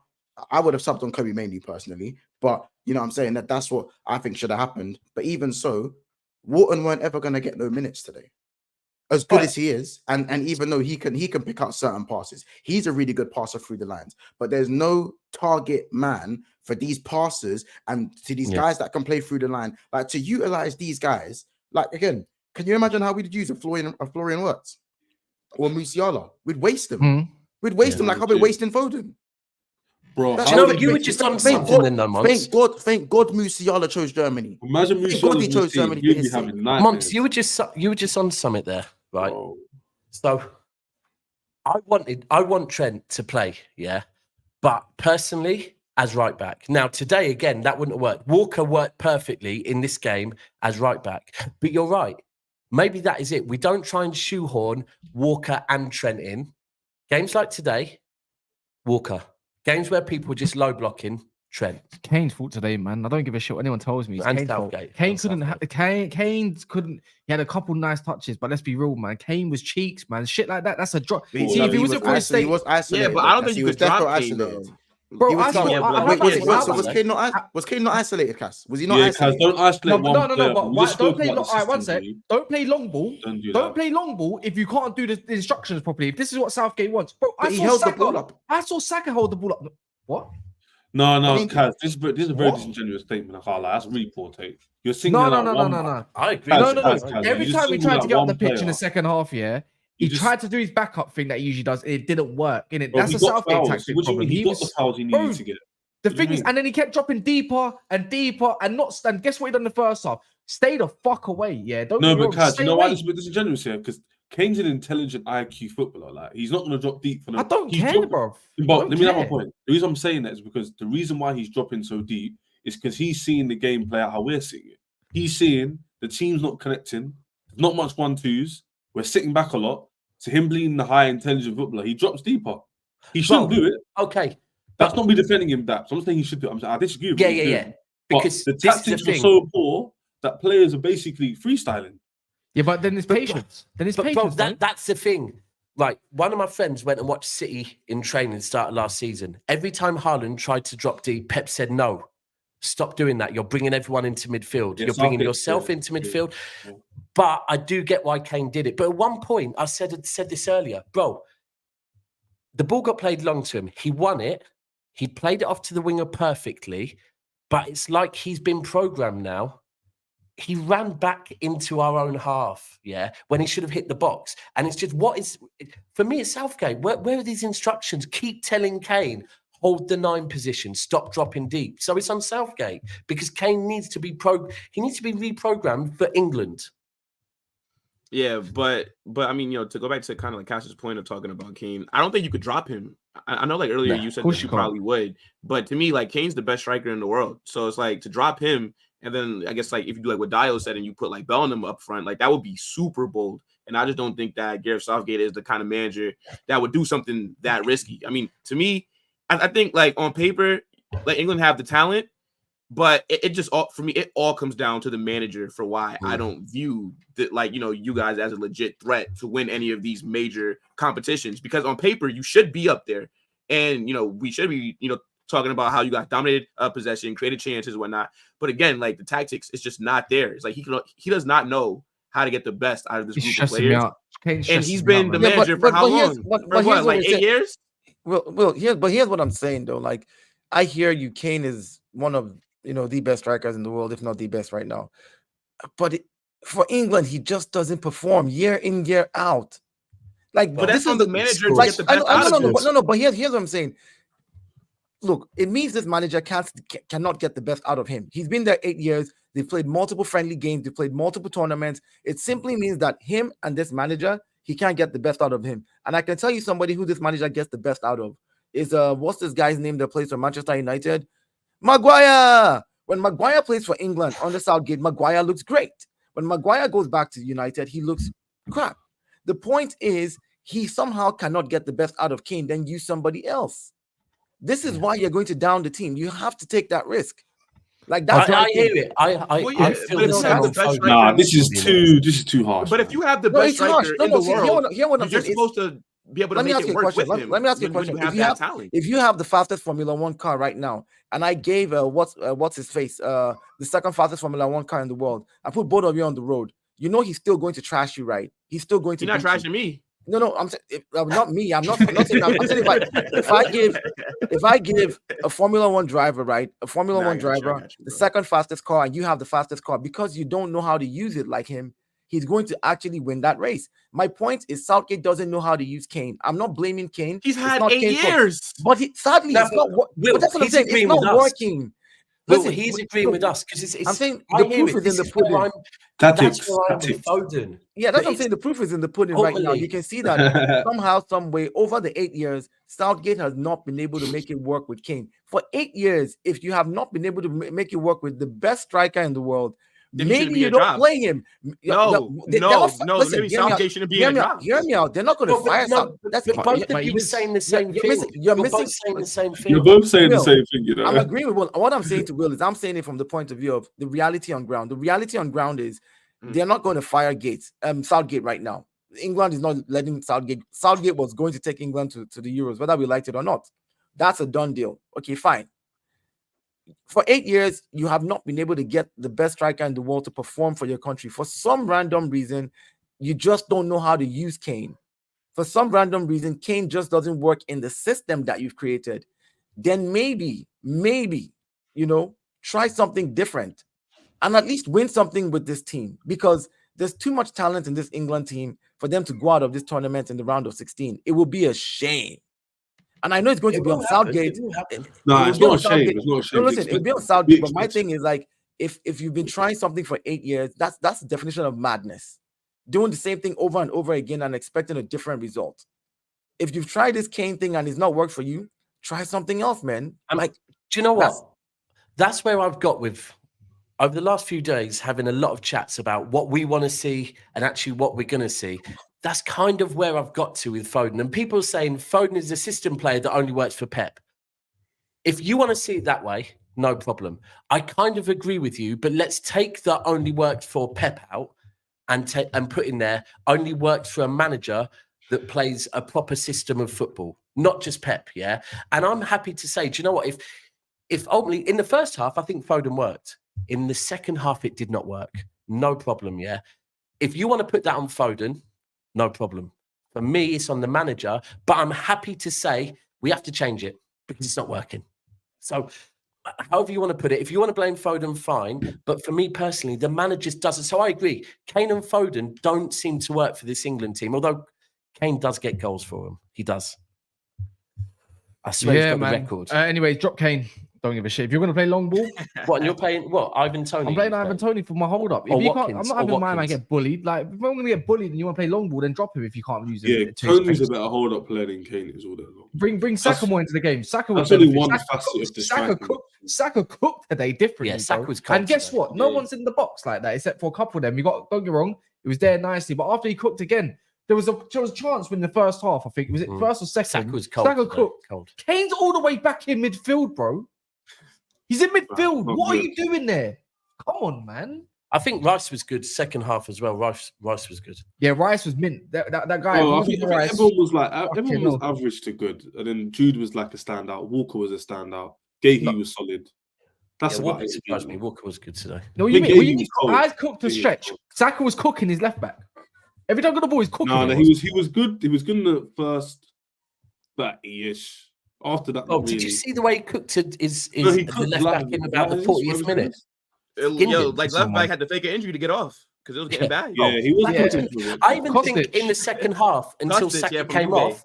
I would have subbed on Kobe Mainu personally, but you know what I'm saying? That's what I think should have happened. But even so, Wharton weren't ever going to get no minutes today. As good as he is, and even though he can pick out certain passes, he's a really good passer through the lines. But there's no target man for these passers and to these guys that can play through the line. Like to utilize these guys, like again, can you imagine how we'd use a Florian Wirtz or Musiala? We'd waste them. Mhm. We'd waste them like how we're wasting Foden. bro, That's Do you how know did what? You you- were just on Thank something God- then, though, Monts. Thank God Musiala chose Germany. imagine Thank God Musiala he in chose this team, Germany for you'd be his having sake. nightmares. Monts, you were just on something there, right? Bro. So I want Trent to play, yeah. But personally, as right back. Now, today, again, that wouldn't have worked. Walker worked perfectly in this game as right back. But you're right. Maybe that is it. We don't try and shoehorn Walker and Trent in. Games like today, Walker. Games where people were just low blocking, Trent. Kane's fault today, man. I don't give a shit what anyone tells me. It's And Kane's fault. Southgate. Kane And couldn't. Southgate. Kane couldn't. He had a couple nice touches, but let's be real, man. Kane was cheeks, man. Shit like that. That's a drop. He See, if he was at Forest he State, was isolated. Yeah, but I don't think he you was could drop definitely Kane, though. isolated. bro. He was I saw. not- Yeah, but I- like, I- wait, I- wait, so was I- Kane not isolated, Cass? Was he not Yeah, Kaz, isolated? don't isolate No, one but no. player. But We why, just don't spoke play. about the All right, one system, sec. G. Don't play long ball. Don't do Don't that. play long ball if you can't do the instructions properly. If this is what Southgate wants, bro. But he held the ball up. I saw Saka hold the ball up. What? No, I mean, Kaz, this is a very what? disingenuous statement. I can't lie. That's a really poor take. You're singling No. out one- I agree. Kaz, No, with no, you. Kaz, Kaz, Every you time just he singled tried out to get on one the pitch in player. the second half, yeah, he You just- tried to do his backup thing that he usually does. It didn't work. Innit? Bro, That's he a got Southgate fouls. tactic What do you problem. mean? He got was the fouls he bro, needed to get. the What do thing you is, mean? and then he kept dropping deeper and deeper and not. And guess what he done in the first half? Stay the fuck away. Yeah, don't. No, get me but wrong, Kaz, stay you know why away. this is a bit disingenuous here? Because Kane's an intelligent IQ footballer. Like he's not going to drop deep for them. I don't He's care, dropping- bro. But let me have my point. The reason I'm saying that is because the reason why he's dropping so deep is because he's seeing the game play out how we're seeing it. He's seeing the team's not connecting, not much 1-2s. We're sitting back a lot. So him being the high intelligent footballer, he drops deeper. He shouldn't do it. Okay. That's not me defending him. That. So I'm saying he should do it. I disagree with Yeah, what he's yeah. doing. But Because the this is the tactics were thing. so poor that players are basically freestyling. Yeah, but then it's But- patience. Then it's But bro, patience. man. that's the thing. Right, one of my friends went and watched City in training start of last season. Every time Haaland tried to drop deep, Pep said no. Stop doing that. You're bringing everyone into midfield. Yeah, You're bringing Southgate, yourself yeah, into yeah, midfield. yeah. But I do get why Kane did it. But at one point, I said this earlier, bro, the ball got played long to him. He won it. He played it off to the winger perfectly. But it's like he's been programmed now. He ran back into our own half, yeah, when he should have hit the box. And it's just, for me, it's Southgate. Where are these instructions? Keep telling Kane, hold the 9 position, stop dropping deep. So it's on Southgate because Kane needs to be reprogrammed for England. Yeah, but I mean, to go back to kind of like Cash's point of talking about Kane, I don't think you could drop him. I know like earlier you said that you probably would, but to me, like Kane's the best striker in the world. So it's like to drop him, and then I guess like if you do like what Dio said and you put like Bellingham up front, like that would be super bold. And I just don't think that Gareth Southgate is the kind of manager that would do something that risky. I mean, to me, I think like on paper, like England have the talent. But it just all for me, it all comes down to the manager for why I don't view that, like, you guys as a legit threat to win any of these major competitions, because on paper you should be up there, and we should be talking about how you guys dominated possession, created chances, and whatnot. But again, like the tactics is just not there. It's like he does not know how to get the best out of this group of players. And he's been the manager for how long? For what, like 8 years? Well, here's what I'm saying though. Like, I hear you. Kane is one of the best strikers in the world, if not the best right now. But for England, he just doesn't perform year in, year out. Like, but that's on the manager to get the best out of it. No. But here's what I'm saying. Look, it means this manager cannot get the best out of him. He's been there 8 years. They've played multiple friendly games. They've played multiple tournaments. It simply means that him and this manager, he can't get the best out of him. And I can tell you somebody who this manager gets the best out of is what's this guy's name that plays for Manchester United? Maguire. When Maguire plays for England on the Southgate, Maguire looks great. When Maguire goes back to United, he looks crap. The point is, he somehow cannot get the best out of Kane, then use somebody else. This is why you're going to down the team. You have to take that risk. Like that's I hear it. I feel the same. Nah, this is too harsh. But if you have the best striker in the world, you're supposed to be able to make it work with him. Let me ask you a question. If you have the fastest Formula One car right now, and I gave what's his face, the second fastest Formula One car in the world, I put both of you on the road, he's still going to trash you, right? He's still going to. You're not trashing me. No, I'm not me. I'm not saying that. If I give a Formula One driver, right, the second fastest car, and you have the fastest car, because you don't know how to use it like him, he's going to actually win that race. My point is, Southgate doesn't know how to use Kane. I'm not blaming Kane. He's had 8 years, but sadly, it's not. But that's what I'm saying. It's not working. Listen, he's agreeing with us because it's. I'm saying the proof is in the pudding. Tactics. Foden. Yeah, that's what I'm saying. The proof is in the pudding right now. You can see that somehow, some way, over the 8 years, Southgate has not been able to make it work with Kane. For 8 years, if you have not been able to make it work with the best striker in the world, then maybe you don't play him. No. Maybe Southgate shouldn't be in a job. Hear me out. They're not going to fire Southgate. That's both of you were saying the same thing. You're both saying the same thing. You're both saying the same thing. I'm agreeing with Will. What I'm saying to Will is I'm saying it from the point of view of the reality on ground. The reality on ground is they're not going to fire Southgate right now. England is not letting Southgate. Southgate was going to take England to the Euros, whether we liked it or not. That's a done deal. Okay, fine. For 8 years, you have not been able to get the best striker in the world to perform for your country. For some random reason, you just don't know how to use Kane. For some random reason, Kane just doesn't work in the system that you've created. Then maybe, try something different and at least win something with this team, because there's too much talent in this England team for them to go out of this tournament in the round of 16. It will be a shame. And I know it's going to be on Southgate. No, it's not a shame. It's not a shame. No, listen, it'll be on Southgate. But my thing is, like, if you've been trying something for 8 years, that's the definition of madness. Doing the same thing over and over again and expecting a different result. If you've tried this Kane thing and it's not worked for you, try something else, man. Do you know what? That's where I've got with, over the last few days, having a lot of chats about what we want to see and actually what we're going to see. That's kind of where I've got to with Foden. And people are saying Foden is a system player that only works for Pep. If you want to see it that way, no problem. I kind of agree with you, but let's take that only worked for Pep out and put in there only worked for a manager that plays a proper system of football, not just Pep, yeah? And I'm happy to say, do you know what? if ultimately in the first half, I think Foden worked. In the second half, it did not work. No problem. Yeah. If you want to put that on Foden, no problem. For me, it's on the manager, but I'm happy to say we have to change it because it's not working. So however you want to put it, if you want to blame Foden, fine. But for me personally, the manager just doesn't. So I agree. Kane and Foden don't seem to work for this England team, although Kane does get goals for him. He does. I swear he's got the record. Anyway, drop Kane. Don't give a shit. If you're going to play long ball, What, and you're playing what? Ivan Toney? I'm playing Ivan Toney for my hold up. If Or you can't, I'm Watkins, not or having my man Watkins. get bullied. Like, if I'm going to get bullied and you want to play long ball, then drop him if you can't use him. Yeah, to his Tony's a strengths. better hold up player than Kane is all that long. Bring Saka more into the game. Saka was That's only benefit. one Saka facet cooked- of the Saka striking. cooked. Saka cooked today differently. Yeah, Saka bro. was cooked And guess today. what? No Yeah. one's in the box like that except for a couple of them. You got, don't get wrong, it was there nicely, but after he cooked again, there was a chance in the first half. I think was it first or second? Saka was cold. Saka today, cooked. cold. Kane's all the way back in midfield, bro. He's in midfield. not What are good. you doing there? Come on, man. I think Rice was good second half as well. Rice was good. Yeah, Rice was mint. That guy. Oh, I if he think was Rice, everyone was like fucking everyone was hell. average to good, and then Jude was like a standout. Walker was a standout. Gahey was solid. That's Yeah, about Walker it. surprised me. Walker was good today. No, what you Big mean? What you Gahey mean? was cold. I cooked a Gahey was stretch. cold. Saka was cooking his left back. Every time I got the ball, he's cooking. No, it. he was good. He was good in the first 30-ish. After that, Oh, not did you really. see the way he cooked his No, he the cooked left back in about the 40th minute? Yo, him. like left back had to fake an injury to get off because it was getting bad. Yeah, he was Yeah. good into it. I even Kostic. think in the second half, until Kostic, Saka yeah, from came Juve. off,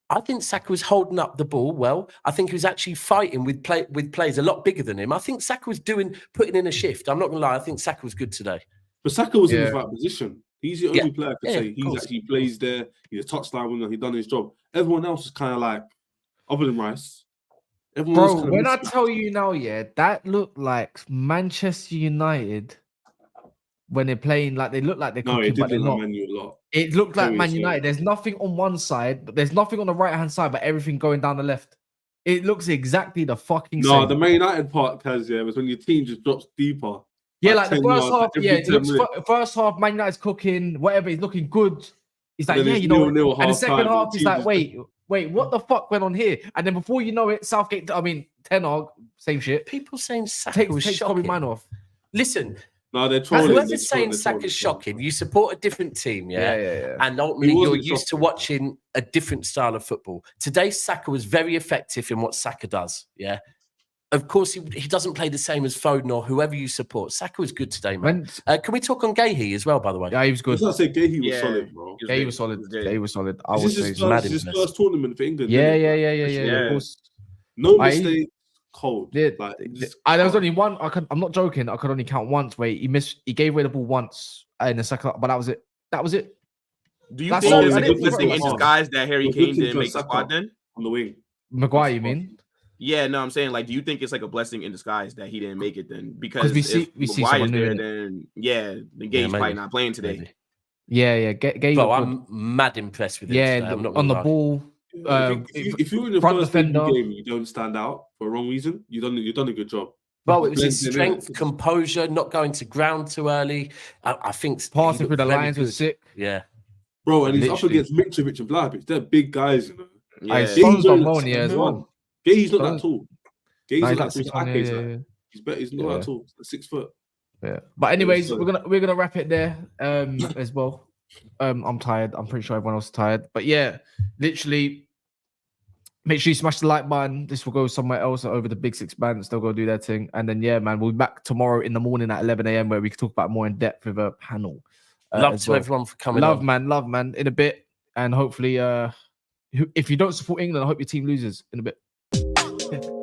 I think Saka was holding up the ball well. I think he was actually fighting with players a lot bigger than him. I think Saka was putting in a shift. I'm not gonna lie. I think Saka was good today. But Saka was in Yeah. his right position. He's the Yeah. only player I could Yeah, say of he's course. actually plays there. He's a touchline winner. He done his job. Everyone else is kind of like, other than Rice, everyone was Bro, kind of when I tell you now, yeah, that looked like Manchester United when they're playing, like they look like they're no, cooking, it but did they're look like not. Manu a lot. It looked like Very Man slow. United. There's nothing on one side, but there's nothing on the right hand side, but everything going down the left. It looks exactly the fucking No, same. the Man United part, Kaz, yeah, was when your team just drops deeper. Yeah, like the 10 first yards half, every yeah, it 10 looks minutes. first half, Man United's cooking, whatever, he's looking good. He's like, And then yeah, it's you know, 0-0 and the second half-time, half, and he's the like, team wait, what the fuck went on here? And then before you know it, Southgate, I mean, Ten Hag, same shit. People saying Saka Takes was Kobe shocking. Mine off. Listen, No, they're trolling. whoever's saying Saka's shocking, you support a different team, yeah? Yeah. And ultimately, He you're wasn't used to shocking. watching a different style of football. Today, Saka was very effective in what Saka does. Yeah. Of course, he doesn't play the same as Foden or whoever you support. Saka was good today, man. Can we talk on Gahey as well, by the way? Yeah, he was good. I say Gahey was Yeah. solid, bro. Yeah, he was solid. Yeah, he was solid. I This would is say his so. mad his impressed. first tournament for England. Yeah, isn't it? yeah. Yeah. Of course. No I- mistake. Cold. Yeah, Like, just there was calm. only one. I'm not joking. I could only count once where he missed. He gave away the ball once in the second, but that was it. That was it. Do you That's think all- it's I like a didn't blessing think in about disguise that Harry Well, Kane good thing didn't for make the Saka. squad then? on the wing. Maguire, That's you mean? Yeah, no, I'm saying like, do you think it's like a blessing in disguise that he didn't make it then? Because we see if someone Maguire's new there, in it. then yeah, the game's probably maybe. not playing today. Maybe. Yeah. Gay. Bro, I'm mad impressed with him yeah, today. I'm not on gonna the lie. ball. If you're in the front first defender. game and you don't stand out for a wrong reason, you've done a good job. Bro, it was his Blending in. strength, composure, not going to ground too early. I think he Passing looked through the very lines was good. sick. Yeah. Bro, and he's up Literally. against Mitrovic and Vlahovic. They're big guys, you know. Yeah, I Gahey's Stones only on like Monia as 6'1". well. Gahey's not Stones- that tall. Gahey's Nah, not he's that like 6'1", tall. Ake's like- yeah. He's better. He's not Yeah. that tall. He's like 6 foot. Yeah. But anyways, so- we're gonna wrap it there as well. I'm tired. I'm pretty sure everyone else is tired. But yeah, literally, make sure you smash the like button. This will go somewhere else over the Big Six bands. They'll go do their thing. And then yeah, man, we'll be back tomorrow in the morning at 11 a.m. where we can talk about more in depth with a panel. Love as to well. everyone for coming Love, on. man, in a bit. And hopefully, if you don't support England, I hope your team loses in a bit.